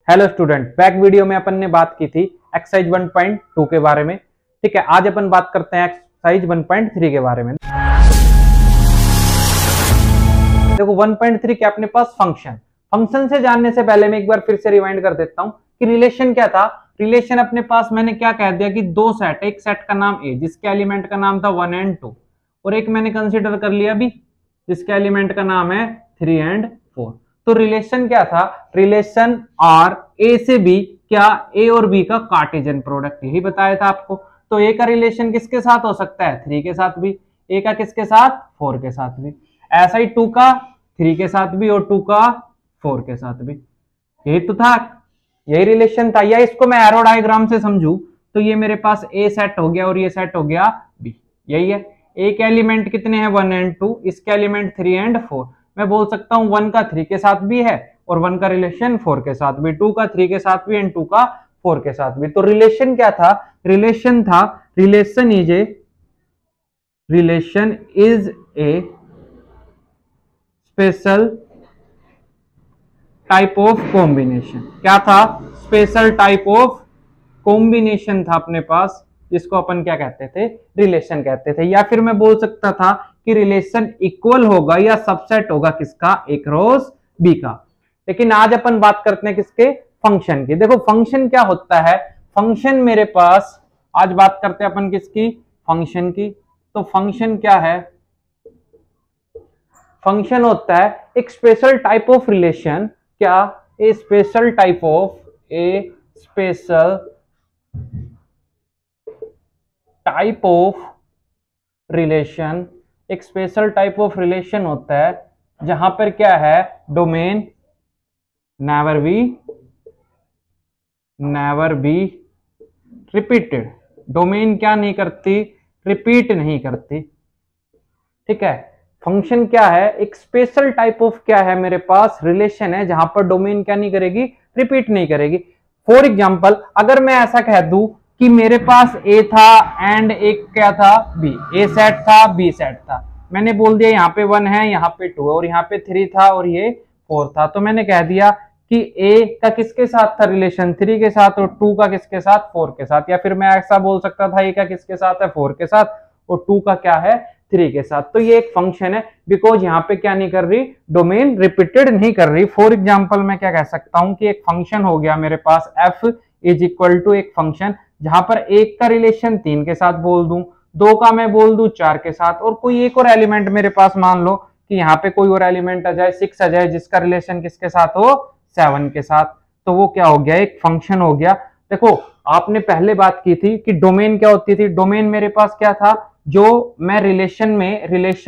Hello student, back video में अपन ने बात की थी एक्सरसाइज 1.2 के बारे में। ठीक है, आज अपन बात करते हैं एक्सरसाइज 1.3 के बारे में। देखो 1.3 के अपने पास फंक्शन से जानने से पहले मैं एक बार फिर से रिवाइंड कर देता हूं कि रिलेशन क्या था। रिलेशन अपने पास मैंने क्या कह दिया कि दो सेट, एक सेट का नाम ए जिसके एलिमेंट का नाम था 1 एंड 2 और एक मैंने कंसीडर कर लिया बी जिसके एलिमेंट का नाम है 3 एंड 4। तो रिलेशन क्या था? रिलेशन आर ए से बी, क्या ए और बी का कार्टेशियन प्रोडक्ट, यही बताया था आपको। तो ए का रिलेशन किसके साथ हो सकता है? 3 के साथ भी। ए का किसके साथ? 4 के साथ भी। ऐसा ही 2 का 3 के साथ भी और 2 का 4 के साथ भी। यही तो था, यही रिलेशन था। या इसको मैं एरो डायग्राम से समझू तो ये मेरे पास ए सेट हो गया और ये सेट हो गया बी। यही है। ए के एलिमेंट कितने हैं? 1 एंड 2, इसके एलिमेंट 3 एंड 4। मैं बोल सकता हूं 1 का 3 के साथ भी है और 1 का रिलेशन 4 के साथ भी, 2 का 3 के साथ भी एंड 2 का 4 के साथ भी। तो रिलेशन क्या था? Relation is a special type of combination. क्या था? स्पेशल टाइप ऑफ कॉम्बिनेशन था अपने पास, जिसको अपन क्या कहते थे? रिलेशन कहते थे। या फिर मैं बोल सकता था कि रिलेशन इक्वल होगा या सबसेट होगा किसका? ए क्रॉस बी का। लेकिन आज अपन बात करते हैं किसके? फंक्शन की। देखो फंक्शन क्या होता है? फंक्शन मेरे पास, आज बात करते हैं अपन किसकी? फंक्शन की। तो फंक्शन क्या है? फंक्शन होता है एक स्पेशल टाइप ऑफ रिलेशन। क्या? ए स्पेशल टाइप ऑफ रिलेशन। एक स्पेशल टाइप ऑफ रिलेशन होता है जहां पर क्या है? Domain never be repeated. Domain क्या नहीं करती? रिपीट नहीं करती। ठीक है। फंक्शन क्या है? एक स्पेशल टाइप ऑफ क्या है मेरे पास? रिलेशन है जहां पर डोमेन क्या नहीं करेगी? रिपीट नहीं करेगी। फॉर एग्जाम्पल, अगर मैं ऐसा कह दूं कि मेरे पास ए था एंड एक क्या था? बी। ए सेट था, बी सेट था। मैंने बोल दिया यहाँ पे 1 है, यहाँ पे 2 है और यहाँ पे 3 था और ये 4 था। तो मैंने कह दिया कि ए का किसके साथ था रिलेशन? 3 के साथ और 2 का किसके साथ? 4 के साथ। या फिर मैं ऐसा बोल सकता था ए का किसके साथ है? 4 के साथ और 2 का क्या है? 3 के साथ। तो ये एक फंक्शन है बिकॉज यहाँ पे क्या नहीं कर रही? डोमेन रिपीटेड नहीं कर रही। फॉर एग्जाम्पल मैं क्या कह सकता हूं कि एक फंक्शन हो गया मेरे पास f इज इक्वल टू एक फंक्शन जहां पर एक का रिलेशन 3 के साथ बोल दूं, 2 का मैं बोल दूं 4 के साथ और कोई एक और एलिमेंट मेरे पास मान लो कि यहाँ पे कोई और एलिमेंट आ जाए 6 आ जाए जिसका रिलेशन किसके साथ हो? 7 के साथ। तो वो क्या हो गया? एक फंक्शन हो गया। देखो आपने पहले बात की थी कि डोमेन क्या होती थी? डोमेन मेरे पास क्या था? जो मैं रिलेशन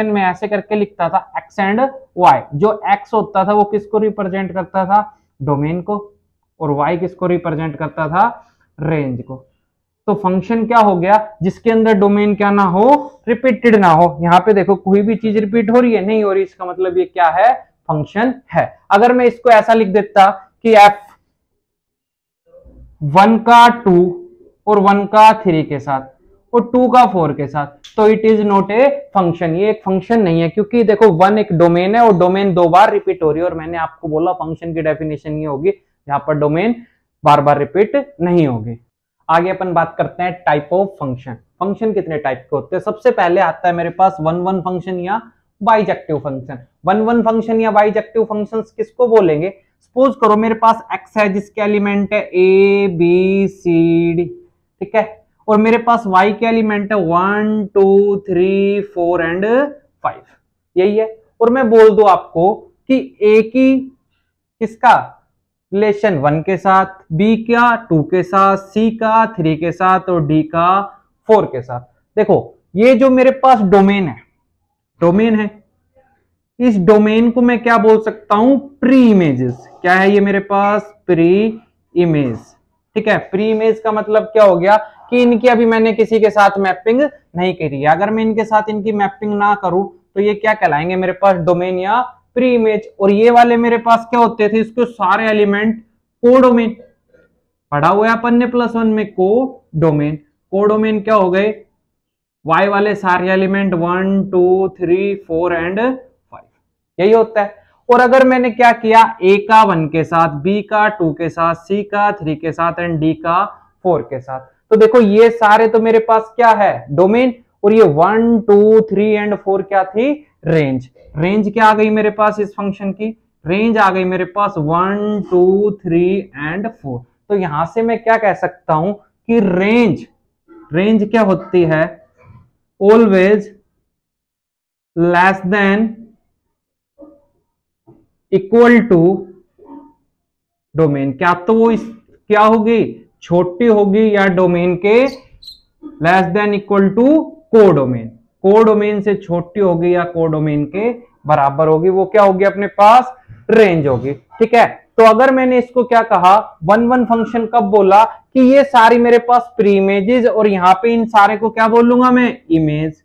में ऐसे करके लिखता था x एंड y। जो x होता था वो किसको रिप्रेजेंट करता था? डोमेन को। और y किसको रिप्रेजेंट करता था? रेंज को। तो फंक्शन क्या हो गया? जिसके अंदर डोमेन क्या ना हो? रिपीटेड ना हो। यहाँ पे देखो कोई भी चीज रिपीट हो रही है? नहीं हो रही। इसका मतलब ये क्या है? फंक्शन है। अगर मैं इसको ऐसा लिख देता कि f 1 का 2 और 1 का 3 के साथ और 2 का 4 के साथ, तो it is not a function. ये एक फंक्शन नहीं है क्योंकि देखो 1 एक डोमेन है और डोमेन 2 बार रिपीट हो रही है और मैंने आपको बोला फंक्शन की डेफिनेशन ये होगी जहां पर डोमेन बार बार रिपीट नहीं होगी। आगे अपन बात करते हैं टाइप ऑफ फंक्शन। फंक्शन कितने टाइप के होते हैं? सबसे पहले आता है मेरे पास 1-1 फंक्शन या बाइजेक्टिव फंक्शन। 1-1 फंक्शन या बाइजेक्टिव फंक्शन किसको बोलेंगे? सपोज करो मेरे पास x है जिसके एलिमेंट है a b c d, ठीक है, और मेरे पास y के एलिमेंट है 1 2 3 4 एंड 5। यही है। और मैं बोल दूं आपको कि a की किसका रिलेशन 1 के साथ, b का 2 के साथ, c का 3 के साथ और d का 4 के साथ। देखो ये जो मेरे पास डोमेन है, इस डोमेन को मैं क्या बोल सकता हूं? Pre images. क्या है ये मेरे पास? Pre image. ठीक है। प्री इमेज का मतलब क्या हो गया कि इनकी अभी मैंने किसी के साथ मैपिंग नहीं करी है। अगर मैं इनके साथ इनकी मैपिंग ना करूं तो ये क्या कहलाएंगे मेरे पास? डोमेन या प्री इमेज। और ये वाले मेरे पास क्या होते थे? इसके सारे एलिमेंट कोडोमेन। पढ़ा हुआ है अपन ने +1 में कोडोमेन। कोडोमेन क्या हो गए? y वाले सारे एलिमेंट 1 2 3 4 एंड 5। यही होता है। और अगर मैंने क्या किया, ए का 1 के साथ, बी का 2 के साथ, सी का 3 के साथ एंड डी का 4 के साथ, तो देखो ये सारे तो मेरे पास क्या है, डोमेन, और ये 1 2 3 एंड 4 क्या थी, रेंज। रेंज क्या आ गई मेरे पास इस फंक्शन की, रेंज आ गई मेरे पास 1 2 3 एंड 4। तो यहां से मैं क्या कह सकता हूं कि रेंज क्या होती है, always less than equal to domain. क्या तो वो क्या होगी, छोटी होगी, या डोमेन के less than equal to codomain, codomain से छोटी होगी या कोडोमेन के बराबर होगी, वो क्या होगी अपने पास, रेंज होगी। ठीक है, तो अगर मैंने इसको क्या कहा, 1 1 फंक्शन कब बोला कि ये सारी मेरे पास प्री इमेजेस, और यहां पे इन सारे को क्या बोलूंगा मैं, इमेज।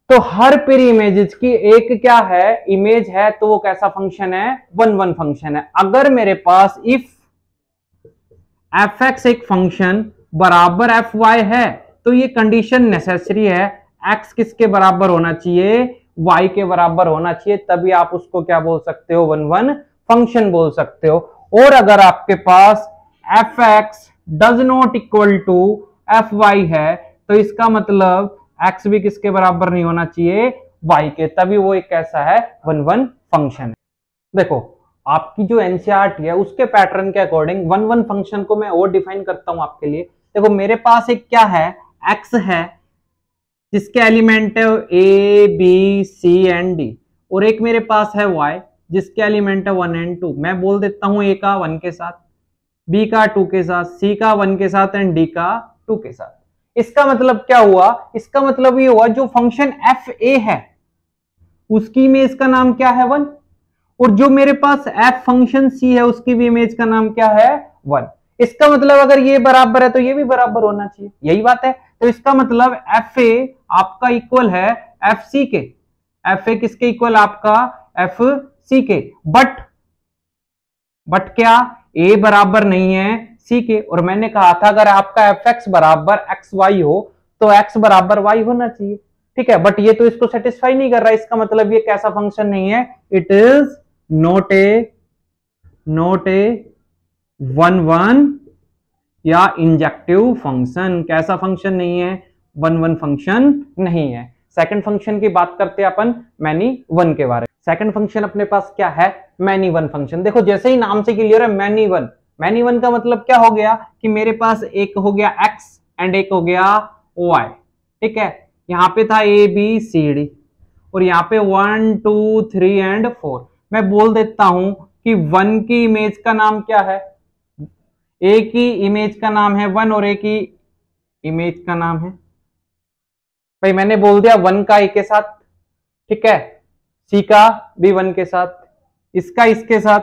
तो हर प्री इमेजेस की एक क्या है, इमेज है, तो वो कैसा फंक्शन है, 1 1 फंक्शन है। अगर मेरे पास इफ fx एक फंक्शन बराबर fy है, तो ये कंडीशन नेसेसरी है, x किसके बराबर होना चाहिए, y के बराबर होना चाहिए, तभी आप उसको क्या बोल सकते हो, 1 1 फंक्शन बोल सकते हो। और अगर आपके पास fx does not equal to fy है, तो इसका मतलब x भी किसके बराबर नहीं होना चाहिए, y के, तभी वो एक कैसा है, 1 1 फंक्शन है। देखो आपकी जो एनसीईआरटी है उसके पैटर्न के अकॉर्डिंग 1 1 फंक्शन को मैं और डिफाइन करता हूं आपके लिए। देखो मेरे पास एक क्या है, x है जिसके एलिमेंट है a b c and d, और एक मेरे पास है y जिसके एलिमेंट है 1 एंड 2। मैं बोल देता हूं a का 1 के साथ, b का 2 के साथ, c का 1 के साथ एंड d का 2 के साथ। इसका मतलब क्या हुआ, इसका मतलब ये हुआ जो फंक्शन एफ ए है उसकी इमेज का नाम क्या है, 1, और जो मेरे पास एफ फंक्शन सी है उसकी भी इमेज का नाम क्या है, 1। इसका मतलब अगर ये बराबर है तो ये भी बराबर होना चाहिए, यही बात है। तो इसका मतलब एफ ए आपका इक्वल है एफ सी के, एफ ए किसके इक्वल, आपका एफ सी के, बट क्या ए बराबर नहीं है सी के, और मैंने कहा था अगर आपका एफ एक्स बराबर एक्स वाई हो तो एक्स बराबर वाई होना चाहिए। ठीक है, बट ये तो इसको सेटिस्फाई नहीं कर रहा, इसका मतलब ये कैसा फंक्शन नहीं है, इट इज नॉट ए 1 1 या इंजेक्टिव फंक्शन। कैसा फंक्शन नहीं है, 1 1 फंक्शन नहीं है। सेकंड फंक्शन की बात करते हैं अपन मैनी वन के बारे में। सेकंड फंक्शन अपने पास क्या है, मैनी वन फंक्शन। देखो जैसे ही नाम से क्लियर है, मैनी वन, मैनी वन का मतलब क्या हो गया कि मेरे पास एक हो गया x एंड एक हो गया y। ठीक है, यहां पे था a b c d और यहाँ पे 1 2 3 एंड 4। मैं बोल देता हूं कि 1 की इमेज का नाम क्या है, a की इमेज का नाम है 1 और a की इमेज का नाम है, भाई मैंने बोल दिया 1 का a के साथ, ठीक है, c का भी 1 के साथ, इसका इसके साथ,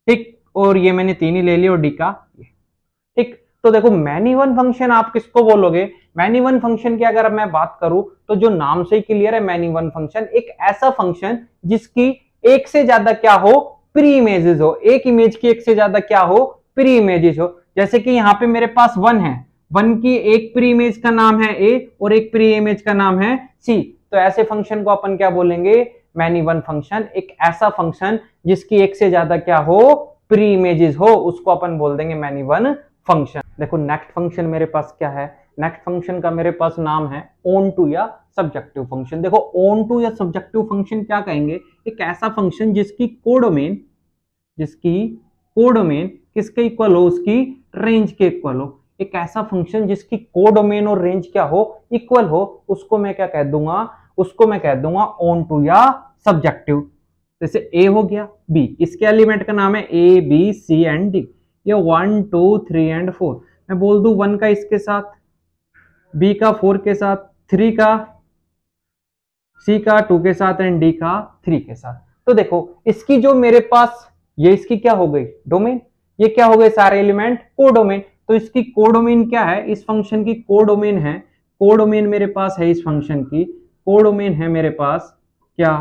ठीक, और ये मैंने 3 ही ले लिया और डी का, ठीक। तो देखो मैनी वन फंक्शन आप किसको बोलोगे, मैनी वन फंक्शन की अगर मैं बात करूं तो जो नाम से ही क्लियर है, मैनी वन फंक्शन एक ऐसा फंक्शन जिसकी एक से ज्यादा क्या हो, प्री इमेजेस हो, एक इमेज की एक से ज्यादा क्या हो, प्री इमेजेस हो। जैसे कि यहाँ पे मेरे पास 1 है, 1 की एक प्री इमेज का नाम है a और एक प्री इमेज का नाम है c, तो ऐसे फंक्शन को अपन क्या बोलेंगे, मैनी वन फंक्शन। एक ऐसा फंक्शन जिसकी एक से ज्यादा क्या हो, प्री इमेजेस हो, उसको अपन बोल देंगे मैनी वन फंक्शन। देखो नेक्स्ट फंक्शन मेरे पास क्या है, नेक्स्ट फंक्शन का मेरे पास नाम है ऑन टू या सब्जेक्टिव फंक्शन। देखो ऑन टू या सब्जेक्टिव फंक्शन क्या कहेंगे, एक ऐसा फंक्शन जिसकी कोडोमेन किसके इक्वल हो, उसकी रेंज के इक्वल हो। एक ऐसा फंक्शन जिसकी कोडोमेन और रेंज क्या हो, इक्वल हो, उसको मैं क्या कह दूंगा, ऑन टू या सब्जेक्टिव। जैसे a हो गया, b, इसके एलिमेंट का नाम है a b c and d, ये 1 2 3 एंड 4। मैं बोल दूं 1 का इसके साथ, b का 4 के साथ, 3 का c का 2 के साथ एंड d का 3 के साथ। तो देखो इसकी जो मेरे पास ये इसकी क्या हो गई, डोमेन, ये क्या हो गए सारे एलिमेंट कोडोमेन। तो इसकी कोडोमेन क्या है, इस फंक्शन की कोडोमेन है, कोडोमेन मेरे पास है इस फंक्शन की, कोडोमेन है मेरे पास क्या,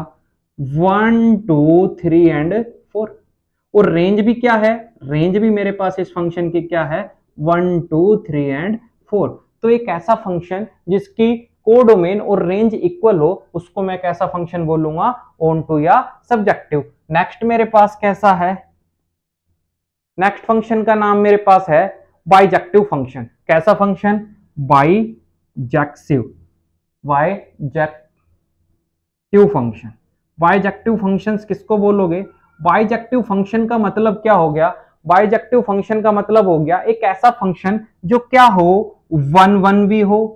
1 2 3 एंड 4। और रेंज भी क्या है, रेंज भी मेरे पास इस फंक्शन की क्या है, 1 2 3 एंड 4। तो एक ऐसा फंक्शन जिसकी कोडोमेन और रेंज इक्वल हो उसको मैं कैसा फंक्शन बोलूंगा, ऑन टू या सब्जेक्टिव। नेक्स्ट मेरे पास कैसा है, नेक्स्ट फंक्शन का नाम मेरे पास है बाइजेक्टिव फंक्शन। कैसा function, bijective, bijective function. Bijective functions किसको बोलोगे, बाइजेक्टिव फंक्शन का मतलब क्या हो गया, बाइजेक्टिव फंक्शन का मतलब हो गया एक ऐसा फंक्शन जो क्या हो, 1 भी हो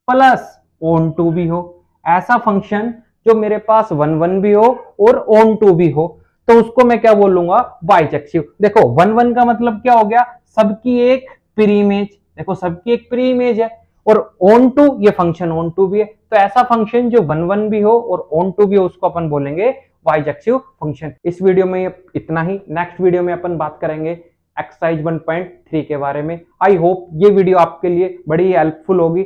प्लस ऑन टू भी हो। ऐसा फंक्शन जो मेरे पास 1 भी हो और ऑन टू भी हो, तो उसको मैं क्या बोलूंगा, बाइजेक्टिव। देखो 1 का मतलब क्या हो गया, सबकी एक प्री इमेज, देखो सबकी एक प्री इमेज है, और ऑन टू ये फंक्शन ऑन टू भी है, तो ऐसा फंक्शन जो 1 भी हो और ऑन टू भी हो उसको अपन बोलेंगे बाइजेक्टिव फंक्शन। इस वीडियो में इतना ही, नेक्स्ट वीडियो में अपन बात करेंगे एक्सरसाइज 1.3 के बारे में। आई होप ये वीडियो आपके लिए बड़ी हेल्पफुल होगी।